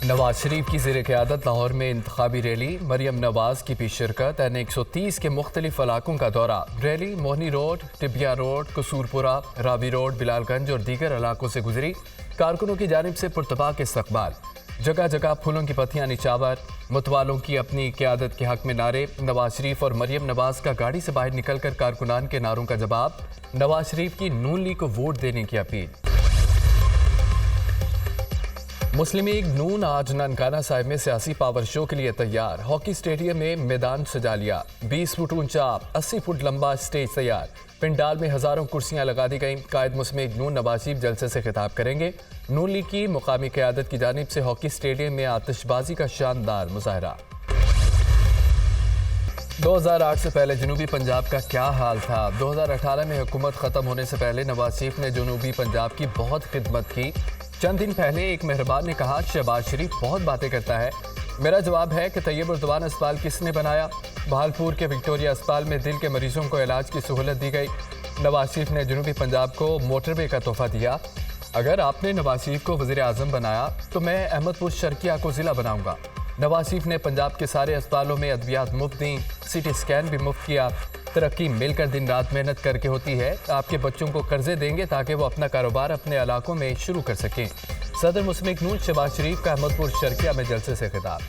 नवाज शरीफ की ज़ेर क़यादत लाहौर में इंतखाबी रैली, मरियम नवाज की भी शिरकत, N130 के मुख्तलिफ इलाकों का दौरा। Raili Mohni road, Tibbia road, Kasurpura, Ravi road, Bilalganj और दीगर इलाकों से गुजरी। कारकुनों की जानिब से पुरतबाक इस्तकबाल, जगह जगह फूलों की पत्तियां निछावर, मुतवालों की अपनी क़यादत के हक में नारे। नवाज शरीफ और मरियम नवाज का गाड़ी से बाहर निकलकर कारकुनान के नारों का जवाब। नवाज शरीफ की नून लीग को वोट देने की अपील। मुस्लिम लीग नून आज ननकाना साहिब में सियासी पावर शो के लिए तैयार। हॉकी स्टेडियम में मैदान सजा लिया। 20 फुट ऊंचा 80 फुट लंबा स्टेज तैयार। पिंडाल में हजारों कुर्सियां लगा दी गईं। कायद मुस्लिम लीग नून नवाज शरीफ जलसे से खिताब करेंगे। नून लीग की मुकामी क़यादत की जानिब से हॉकी स्टेडियम में आतिशबाजी का शानदार मुजाहरा। 2008 से पहले जनूबी पंजाब का क्या हाल था। 2018 में हुकूमत ख़त्म होने से पहले नवाज शरीफ ने जनूबी पंजाब की बहुत खिदमत की। चंद दिन पहले एक मेहरबान ने कहा, शहबाज शरीफ बहुत बातें करता है। मेरा जवाब है कि तैयब उर्दवान अस्पताल किसने बनाया। बहालपुर के विक्टोरिया अस्पताल में दिल के मरीजों को इलाज की सहूलत दी गई। नवाज शरीफ ने जनूबी पंजाब को मोटरवे का तोहफा दिया। अगर आपने नवाज शरीफ को वज़ीर आज़म बनाया तो मैं अहमदपुर शर्किया को ज़िला बनाऊंगा। नवाज शरीफ ने पंजाब के सारे अस्पतालों में अद्वियात मुफ्त दी। सिटी स्कैन भी मुफ्त किया। तरक्की मिलकर दिन रात मेहनत करके होती है। आपके बच्चों को कर्जे देंगे ताकि वो अपना कारोबार अपने इलाकों में शुरू कर सकें। सदर मुस्लिम लीग नून शहबाज शरीफ का अहमदपुर शर्किया में जलसे से खिताब।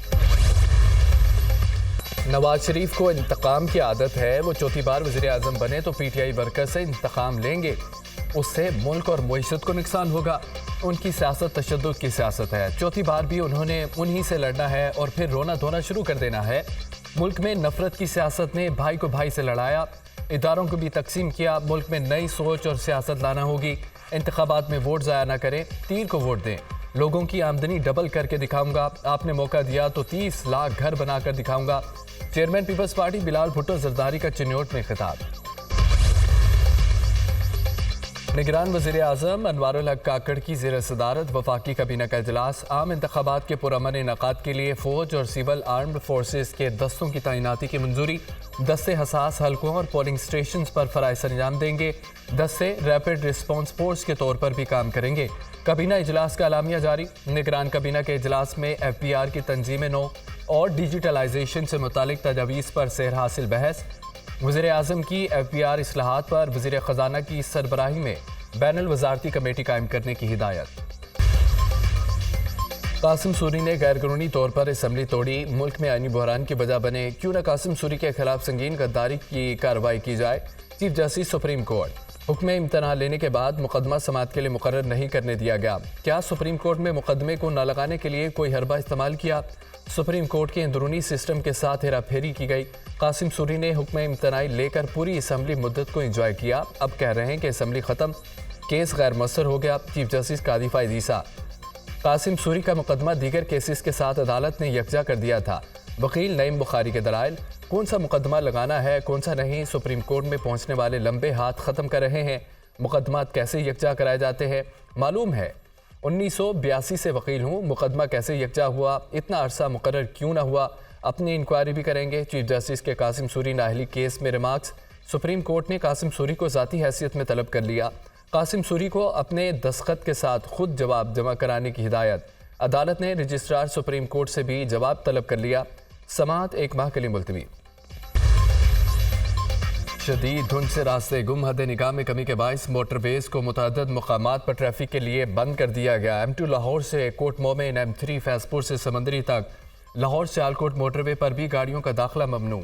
नवाज शरीफ को इंतकाम की आदत है। वो चौथी बार वज़ीर आज़म बने तो PTI वर्कर से इंतकाम लेंगे। उससे मुल्क और मईशत को नुकसान होगा। उनकी सियासत तशद्दुद की सियासत है। चौथी बार भी उन्होंने उन्हीं से लड़ना है और फिर रोना धोना शुरू कर देना है। मुल्क में नफरत की सियासत ने भाई को भाई से लड़ाया, इदारों को भी तकसीम किया। मुल्क में नई सोच और सियासत लाना होगी। इंतखाबात में वोट ज़ाया ना करें, तीर को वोट दें। लोगों की आमदनी डबल करके दिखाऊंगा। आपने मौका दिया तो 30 लाख घर बनाकर दिखाऊंगा। चेयरमैन पीपल्स पार्टी बिलाल भुट्टो जरदारी का चिन्योट में खिताब। निगरान वज़ीर आज़म अनवारुल हक काकड़ की ज़ेर सदारत वफाकी काबीना का इजलास। आम इंतखाबात के पुरअमन इनकाद के लिए फ़ौज और सिविल आर्म्ड फोर्सेस के दस्तों की तैनाती की मंजूरी। दस्ते हसास हलकों और पोलिंग स्टेशन पर फ़राइज़ अंजाम देंगे। दस्ते रैपिड रिस्पॉन्स फोर्स के तौर पर भी काम करेंगे। काबीना इजलास का अलामिया जारी। निगरान काबीना के इजलास में FBR की तंजीम नौ और डिजिटलाइजेशन से मुतालिक तजावीज़ पर सेर हासिल बहस। वज़ीर आज़म की FBR इस्लाहात पर वज़ीर ख़जाना की सरबराही में बैनुल वज़ारती कमेटी कायम करने की हिदायत। कासिम सूरी ने गैर कानूनी तौर पर असम्बली तोड़ी। मुल्क में आईनी बहरान की वजह बने। क्यों न कासिम सूरी के खिलाफ संगीन गद्दारी की कार्रवाई की जाए। Chief justice supreme court. हुक्म इम्तनान लेने के बाद मुकदमा समाअत के लिए मुकर्रर नहीं करने दिया गया। क्या सुप्रीम कोर्ट में मुकदमे को न लगाने के लिए कोई हरबा इस्तेमाल किया। सुप्रीम कोर्ट के अंदरूनी सिस्टम के साथ हेरा फेरी की गई। कासिम सूरी ने हुक्म इम्तनाई लेकर पूरी असम्बली मुद्दत को एंजॉय किया। अब कह रहे हैं कि असम्बली ख़त्म, केस गैर मसर हो गया। चीफ जस्टिस कादी फ़ाइज़ ईसा। कासिम सूरी का मुकदमा दीगर केसेस के साथ अदालत ने यकजा कर दिया था। वकील नईम बुखारी के दलाइल, कौन सा मुकदमा लगाना है कौन सा नहीं, सुप्रीम कोर्ट में पहुंचने वाले लंबे हाथ ख़त्म कर रहे हैं। मुकदमा कैसे यकजा कराए जाते हैं मालूम है। 1982 से वकील हूँ, मुकदमा कैसे यकजा हुआ, इतना अरसा मुकर्रर क्यों ना हुआ, अपनी इंक्वायरी भी करेंगे। चीफ जस्टिस के कासिम सूरी नाअहली केस में रिमार्क्स। सुप्रीम कोर्ट ने कासिम सूरी को ज़ाती हैसियत में तलब कर लिया। कासिम सूरी को अपने दस्तखत के साथ खुद जवाब जमा कराने की हिदायत। अदालत ने रजिस्ट्रार सुप्रीम कोर्ट से भी जवाब तलब कर लिया। समाअत 1 माह के लिए मुलतवी। शदीद धुंध से रास्ते गुम, हद निगाह में कमी के बायस मोटरवेज को मुतअद्दिद मकामात पर ट्रैफिक के लिए बंद कर दिया गया। M2 लाहौर से कोट मोमिन, M3 फैजपुर से समंदरी तक, लाहौर से आलकोट मोटरवे पर भी गाड़ियों का दाखिला ममनू।